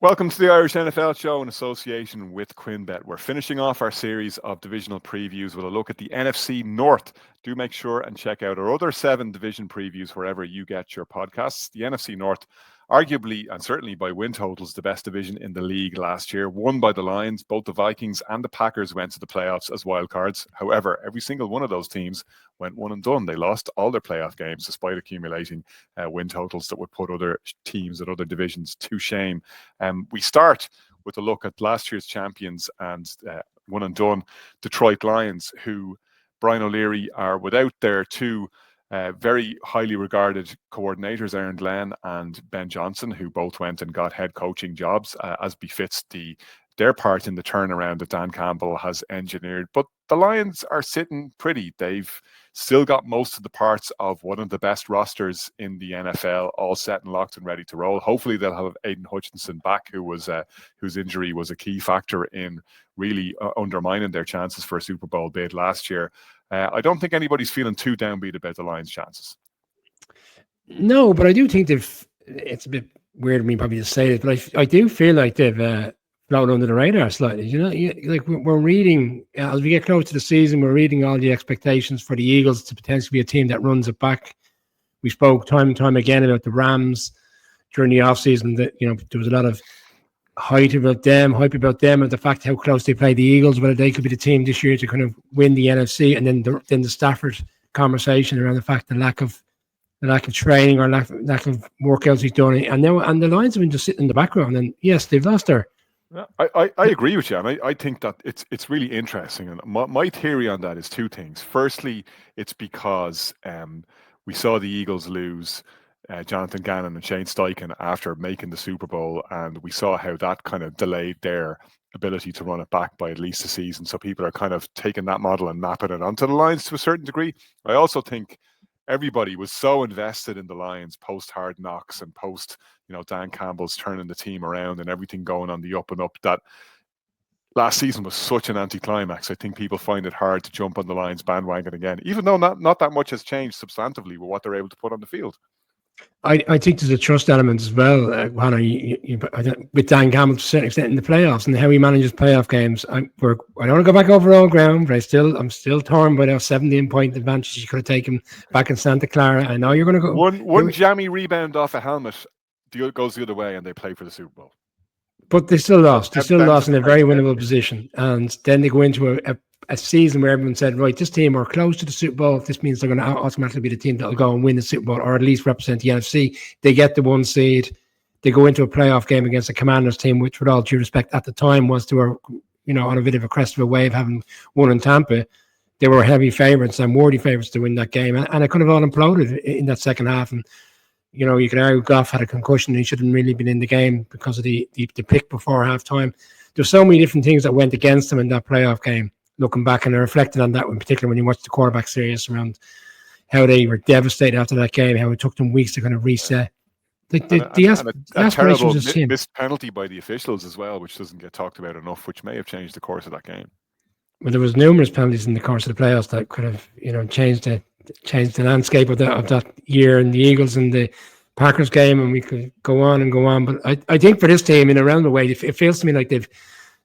Welcome to the Irish NFL Show in association with QuinnBet. We're finishing off our series of divisional previews with a look at the NFC North. Do make sure and check out our other 7 division previews wherever you get your podcasts. The NFC North, arguably and certainly by win totals, the best division in the league last year, won by the Lions. Both the Vikings and the Packers went to the playoffs as wild cards. However, every single one of those teams went one and done. They lost all their playoff games despite accumulating win totals that would put other teams at other divisions to shame. We start with a look at last year's champions and one and done Detroit Lions, who Brian O'Leary are without their 2 very highly regarded coordinators, Aaron Glenn and Ben Johnson, who both went and got head coaching jobs, as befits their part in the turnaround that Dan Campbell has engineered. But the Lions are sitting pretty. They've still got most of the parts of one of the best rosters in the NFL, all set and locked and ready to roll. Hopefully they'll have Aiden Hutchinson back, whose injury was a key factor in really undermining their chances for a Super Bowl bid last year. I don't think anybody's feeling too downbeat about the Lions' chances. No, but I do think it's a bit weird of me probably to say this, but I do feel like they've flown under the radar slightly. Like we're reading, as we get close to the season, we're reading all the expectations for the Eagles to potentially be a team that runs it back. We spoke time and time again about the Rams during the offseason, that there was a lot of hype about them and the fact how close they played the Eagles, whether they could be the team this year to kind of win the NFC, and then the Stafford conversation around the fact the lack of training or lack of workouts he's done, and the Lions have been just sitting in the background. And yes, they've lost their. I agree with you, and I think that it's really interesting. And my theory on that is 2 things. Firstly, it's because we saw the Eagles lose Jonathan Gannon and Shane Steichen after making the Super Bowl, and we saw how that kind of delayed their ability to run it back by at least a season. So people are kind of taking that model and mapping it onto the Lions to a certain degree. I also think everybody was so invested in the Lions post Hard Knocks and post Dan Campbell's turning the team around and everything going on the up and up, that last season was such an anticlimax. I think people find it hard to jump on the Lions bandwagon again, even though not that much has changed substantively with what they're able to put on the field. I think there's a trust element as well, Hannah, with Dan Campbell to a certain extent in the playoffs and how he manages playoff games. I don't want to go back over all ground, but I'm still torn by those 17-point advantages you could have taken back in Santa Clara. I know you're going to go one jammy rebound off a helmet goes the other way, and they play for the Super Bowl. But they still lost. They still lost in a very winnable position, and then they go into a season where everyone said, right, this team are close to the Super Bowl. If this means they're going to automatically be the team that will go and win the Super Bowl, or at least represent the NFC. They get the 1 seed. They go into a playoff game against a Commanders team, which, with all due respect, at the time was on a bit of a crest of a wave, having won in Tampa. They were heavy favourites and worthy favourites to win that game, and it could have all imploded in that second half. And you could argue Goff had a concussion and he shouldn't really been in the game because of the pick before halftime. There's so many different things that went against them in that playoff game. Looking back, and I reflected on that in particular when you watched the quarterback series around how they were devastated after that game, how it took them weeks to kind of reset. The terrible missed penalty by the officials as well, which doesn't get talked about enough, which may have changed the course of that game. Well, there was numerous penalties in the course of the playoffs that could have, changed the landscape of that year, and the Eagles and the Packers game, and we could go on and go on. But I think for this team, in a roundabout way, it feels to me like they've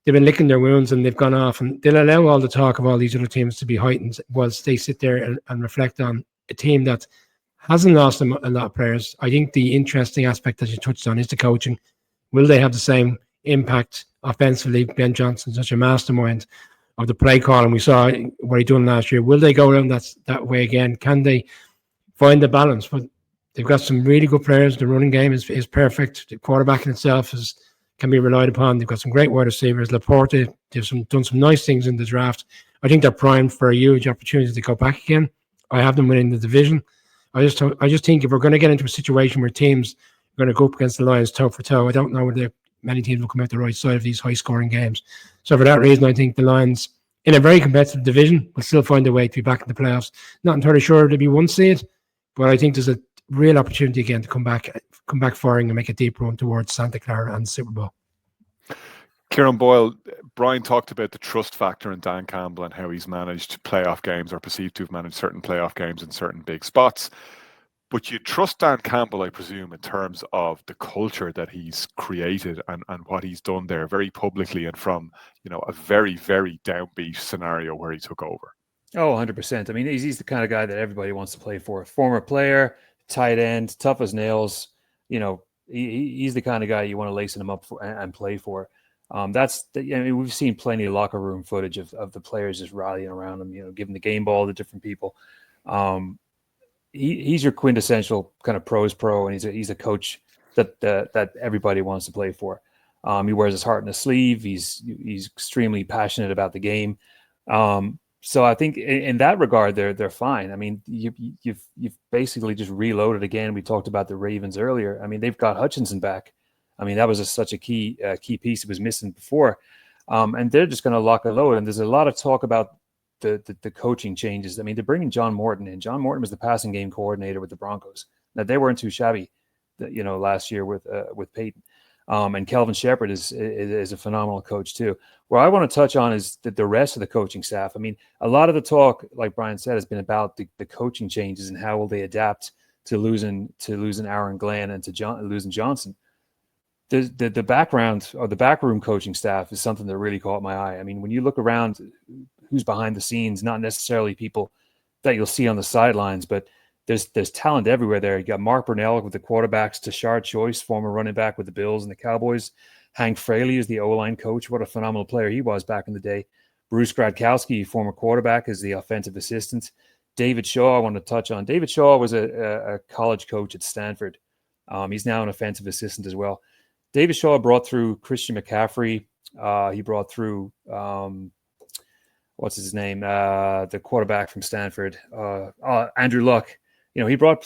been licking their wounds and they've gone off, and they'll allow all the talk of all these other teams to be heightened whilst they sit there and reflect on a team that hasn't lost a lot of players. I think the interesting aspect that you touched on is the coaching. Will they have the same impact offensively? Ben Johnson, such a mastermind of the play call, and we saw what he done last year. Will they go around that way again? Can they find the balance? But they've got some really good players. The running game is perfect. The quarterback in itself can be relied upon. They've got some great wide receivers. Laporte, they've done some nice things in the draft. I think they're primed for a huge opportunity to go back again. I have them winning the division. I just think if we're going to get into a situation where teams are going to go up against the Lions toe for toe, I don't know whether many teams will come out the right side of these high-scoring games. So for that reason, I think the Lions, in a very competitive division, will still find a way to be back in the playoffs. Not entirely sure they'll be 1 seed, but I think there's a real opportunity again to come back firing and make a deep run towards Santa Clara and the Super Bowl. Kieran Boyle, Brian talked about the trust factor in Dan Campbell and how he's managed playoff games, or perceived to have managed certain playoff games in certain big spots. But you trust Dan Campbell, I presume, in terms of the culture that he's created and what he's done there very publicly and from, a very, very downbeat scenario where he took over. Oh, 100%. I mean, he's the kind of guy that everybody wants to play for. Former player, tight end, tough as nails. He's the kind of guy you want to lace him up for and play for. We've seen plenty of locker room footage of the players just rallying around him, giving the game ball to different people. He's your quintessential kind of pros pro, and he's a coach that everybody wants to play for. He wears his heart in his sleeve. He's extremely passionate about the game. So I think in that regard, they're fine. I mean, you've basically just reloaded again. We talked about the Ravens earlier. I mean, they've got Hutchinson back. I mean, that was such a key piece that was missing before, and they're just going to lock and load. And there's a lot of talk about the coaching changes. I mean, they're bringing John Morton in. John Morton was the passing game coordinator with the Broncos. Now, they weren't too shabby, last year with Peyton. And Kelvin Shepherd is a phenomenal coach too. Where I want to touch on is the rest of the coaching staff. I mean, a lot of the talk, like Brian said, has been about the coaching changes and how will they adapt to losing Aaron Glenn and to losing Johnson. The background or the backroom coaching staff is something that really caught my eye. I mean, when you look around, who's behind the scenes, not necessarily people that you'll see on the sidelines, but there's talent everywhere there. You got Mark Brunell with the quarterbacks, Tashard Choice, former running back with the Bills and the Cowboys. Hank Fraley is the O-line coach. What a phenomenal player he was back in the day. Bruce Gradkowski, former quarterback, is the offensive assistant. David Shaw, I want to touch on. David Shaw was a college coach at Stanford. He's now an offensive assistant as well. David Shaw brought through Christian McCaffrey. He brought through, what's his name? The quarterback from Stanford, Andrew Luck. He brought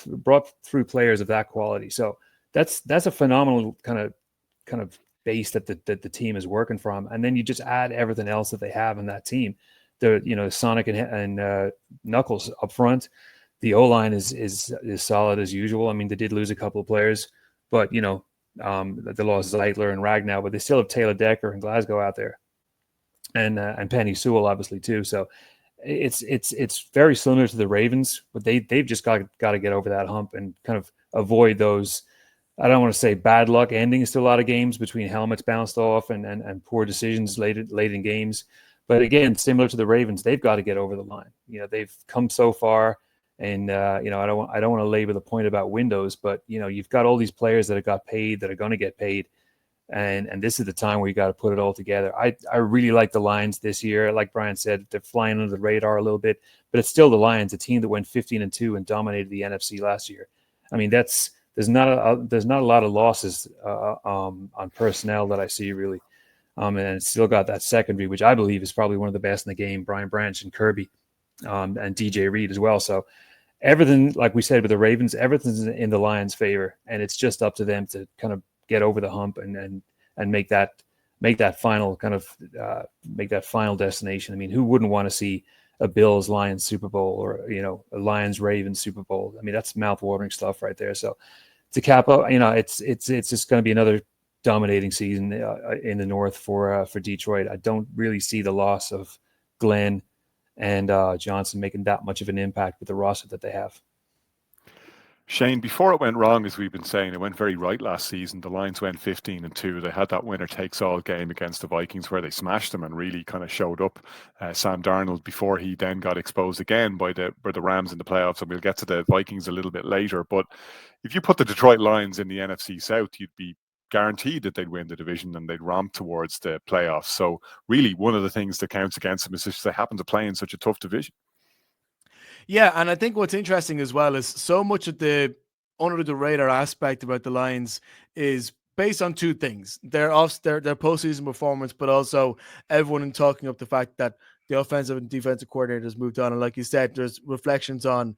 through players of that quality. So that's a phenomenal kind of base that the team is working from. And then you just add everything else that they have in that team. Sonic and Knuckles up front. The O-line is solid as usual. I mean, they did lose a couple of players, but they lost Zeitler and Ragnow, but they still have Taylor Decker and Glasgow out there, and Penny Sewell obviously too. So it's very similar to the Ravens, but they've just got to get over that hump and kind of avoid those. I don't want to say bad luck endings to a lot of games between helmets bounced off and poor decisions late in games. But again, similar to the Ravens, they've got to get over the line. They've come so far, and I don't want to labor the point about windows, but you've got all these players that have got paid, that are going to get paid, and this is the time where you got to put it all together. I really like the Lions this year. Like Brian said, they're flying under the radar a little bit, but it's still the Lions, a team that went 15-2 and dominated the NFC last year. I mean, there's not a lot of losses on personnel that I see really. And it's still got that secondary, which I believe is probably one of the best in the game, Brian Branch and Kirby, and DJ Reed as well. So everything, like we said with the Ravens, everything's in the Lions' favor, and it's just up to them to kind of get over the hump and make that final kind of make that final destination. I mean, who wouldn't want to see a Bills Lions Super Bowl or a Lions Ravens Super Bowl? I mean, that's mouth-watering stuff right there. So to cap up, it's just going to be another dominating season in the North for Detroit. I don't really see the loss of Glenn and Johnson making that much of an impact with the roster that they have. Shane, before it went wrong, as we've been saying, it went very right last season. The Lions went 15-2. They had that winner-takes-all game against the Vikings where they smashed them and really kind of showed up Sam Darnold before he then got exposed again by the Rams in the playoffs. And we'll get to the Vikings a little bit later. But if you put the Detroit Lions in the NFC South, you'd be guaranteed that they'd win the division and they'd romp towards the playoffs. So really, one of the things that counts against them is just they happen to play in such a tough division. Yeah, and I think what's interesting as well is so much of the under the radar aspect about the Lions is based on two things: their postseason performance, but also everyone talking up the fact that the offensive and defensive coordinators moved on. And like you said, there's reflections on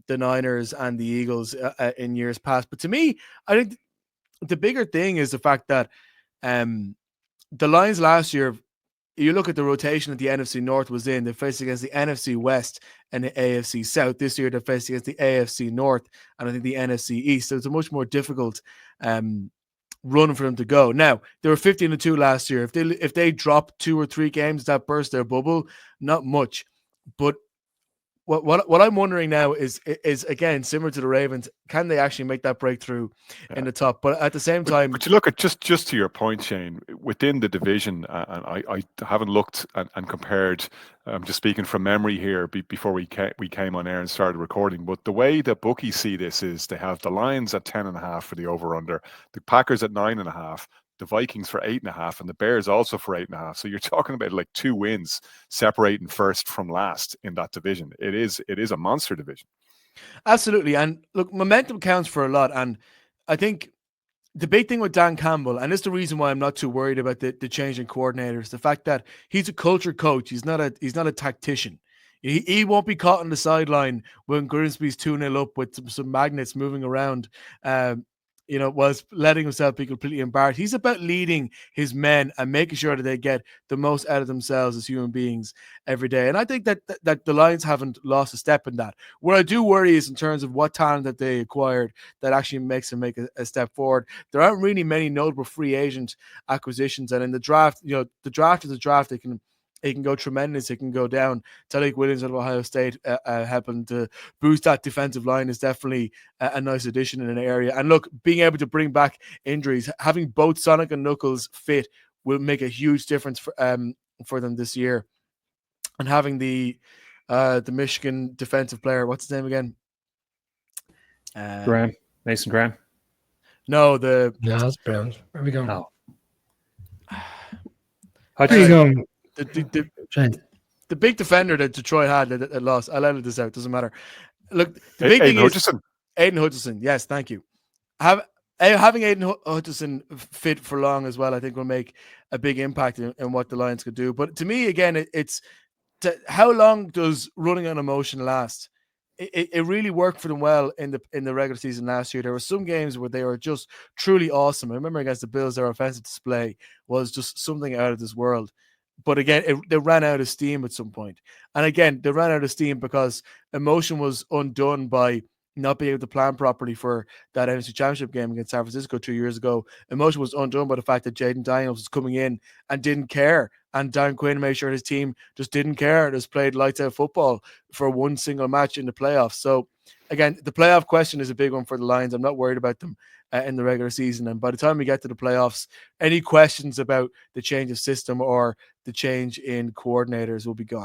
the Niners and the Eagles in years past. But to me, I think the bigger thing is the fact that the Lions last year, you look at the rotation that the NFC North was in, they faced against the NFC West and the AFC South. This year, they're faced against the AFC North and I think the NFC East. So it's a much more difficult run for them to go. Now, they were 15-2 last year. If they drop 2 or 3 games that burst their bubble, not much. But what I'm wondering now is again similar to the Ravens. Can they actually make that breakthrough in the top? But at the same time, but you look at just to your point, Shane, within the division, and I haven't looked and compared. I'm just speaking from memory here before we came on air and started recording. But the way the bookies see this is they have the Lions at 10.5 for the over/under, the Packers at 9.5. The Vikings for 8.5 and the Bears also for 8.5. So you're talking about like 2 wins separating first from last in that division. It is a monster division. absolutely. And look, momentum counts for a lot. And I think the big thing with Dan Campbell, and it's the reason why I'm not too worried about the change in coordinators, the fact that he's a culture coach. He's not a tactician. He won't be caught on the sideline when Grimsby's 2-0 up with some magnets moving around. Was letting himself be completely embarrassed. He's about leading his men and making sure that they get the most out of themselves as human beings every day. And I think that the Lions haven't lost a step in that. What I do worry is in terms of what talent that they acquired that actually makes them make a step forward. There aren't really many notable free agent acquisitions. And in the draft, the draft is a draft. It can go tremendous. It can go down. Tariq Williams out of Ohio State helping to boost that defensive line is definitely a nice addition in an area. And look, being able to bring back injuries, having both Sonic and Knuckles fit will make a huge difference for them this year. And having the Michigan defensive player, what's his name again? Mason Graham. No, that's Browns. Where are we going? Oh. Where are you going? The big defender that Detroit had that lost. I'll edit this out. Doesn't matter. Look, the big thing is Aiden Hutchinson. Yes, thank you. Having Aiden Hutchinson fit for long as well, I think will make a big impact in what the Lions could do. But to me, again, it's how long does running on emotion last? It really worked for them well in the regular season last year. There were some games where they were just truly awesome. I remember against the Bills, their offensive display was just something out of this world. But again, they ran out of steam at some point. And again, they ran out of steam because emotion was undone by not being able to plan properly for that NFC Championship game against San Francisco 2 years ago. Emotion was undone by the fact that Jaden Daniels was coming in and didn't care. And Dan Quinn made sure his team just didn't care. Just played lights out football for one single match in the playoffs. So again, the playoff question is a big one for the Lions. I'm not worried about them in the regular season. And by the time we get to the playoffs, any questions about the change of system or the change in coordinators will be gone.